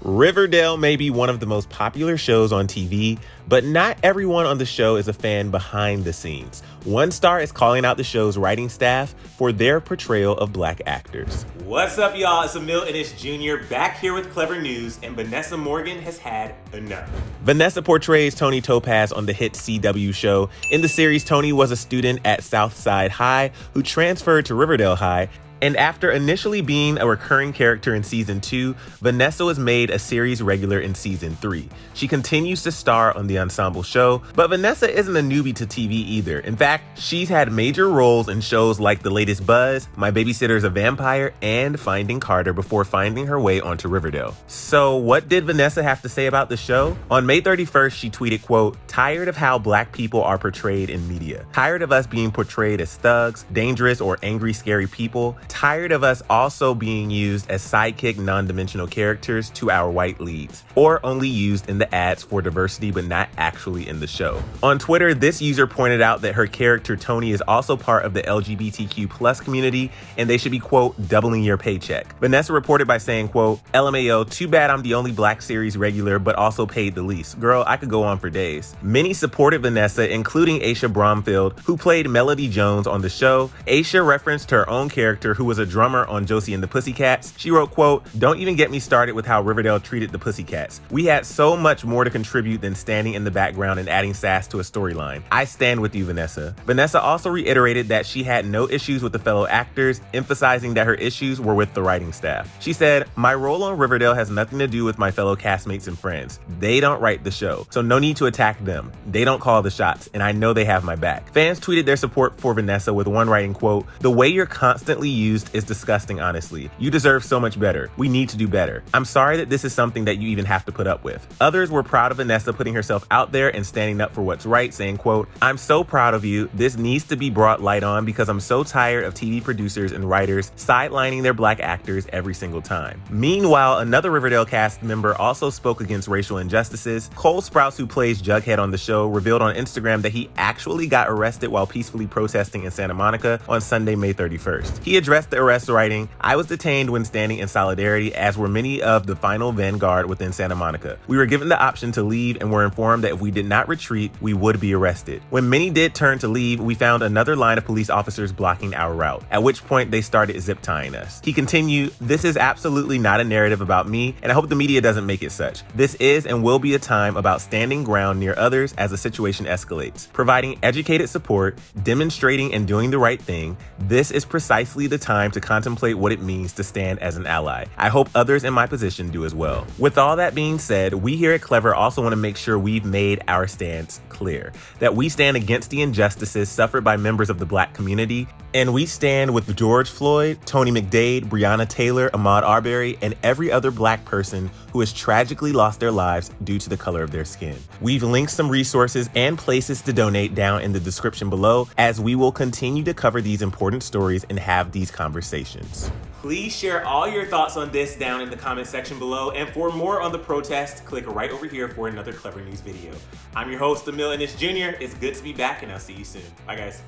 Riverdale may be one of the most popular shows on TV, but not everyone on the show is a fan behind the scenes. One star is calling out the show's writing staff for their portrayal of Black actors. What's up, y'all? It's Emile Ennis Jr. back here with Clevver News, and Vanessa Morgan has had enough. Vanessa portrays Toni Topaz on the hit CW show. In the series, Toni was a student at Southside High who transferred to Riverdale High. And after initially being a recurring character in season 2, Vanessa was made a series regular in season 3. She continues to star on the ensemble show, but Vanessa isn't a newbie to TV either. In fact, she's had major roles in shows like The Latest Buzz, My Babysitter's a Vampire, and Finding Carter before finding her way onto Riverdale. So what did Vanessa have to say about the show? On May 31st, she tweeted, quote, "Tired of how Black people are portrayed in media. Tired of us being portrayed as thugs, dangerous, or angry, scary people. Tired of us also being used as sidekick non-dimensional characters to our white leads, or only used in the ads for diversity but not actually in the show." On Twitter, this user pointed out that her character Toni is also part of the LGBTQ+ community and they should be, quote, "doubling your paycheck." Vanessa reported by saying, quote, "LMAO, too bad I'm the only Black series regular but also paid the least. Girl, I could go on for days." Many supported Vanessa, including Aisha Bromfield, who played Melody Jones on the show. Aisha referenced her own character, who was a drummer on Josie and the Pussycats. She wrote, quote, "Don't even get me started with how Riverdale treated the Pussycats. We had so much more to contribute than standing in the background and adding sass to a storyline. I stand with you, Vanessa." Vanessa also reiterated that she had no issues with the fellow actors, emphasizing that her issues were with the writing staff. She said, "My role on Riverdale has nothing to do with my fellow castmates and friends. They don't write the show, so no need to attack them. They don't call the shots, and I know they have my back." Fans tweeted their support for Vanessa, with one writing, quote, "The way you're constantly used is disgusting, honestly. You deserve so much better. We need to do better. I'm sorry that this is something that you even have to put up with." Others were proud of Vanessa putting herself out there and standing up for what's right, saying, quote, "I'm so proud of you. This needs to be brought light on because I'm so tired of TV producers and writers sidelining their Black actors every single time." Meanwhile, another Riverdale cast member also spoke against racial injustices. Cole Sprouse, who plays Jughead on the show, revealed on Instagram that he actually got arrested while peacefully protesting in Santa Monica on Sunday, May 31st. He addressed the arrest writing, "I was detained when standing in solidarity, as were many of the final vanguard within Santa Monica. We were given the option to leave and were informed that if we did not retreat, we would be arrested. When many did turn to leave, we found another line of police officers blocking our route, at which point they started zip tying us." He continued, "This is absolutely not a narrative about me, and I hope the media doesn't make it such. This is and will be a time about standing ground near others as the situation escalates, providing educated support, demonstrating and doing the right thing. This is precisely the time to contemplate what it means to stand as an ally. I hope others in my position do as well." With all that being said, we here at Clevver also want to make sure we've made our stance clear, that we stand against the injustices suffered by members of the Black community, and we stand with George Floyd, Tony McDade, Breonna Taylor, Ahmaud Arbery, and every other Black person who has tragically lost their lives due to the color of their skin. We've linked some resources and places to donate down in the description below, as we will continue to cover these important stories and have these conversations. Please share all your thoughts on this down in the comment section below, and for more on the protest, click right over here for another Clevver News video. I'm your host, Emile Ennis Jr. It's good to be back, and I'll see you soon. Bye, guys.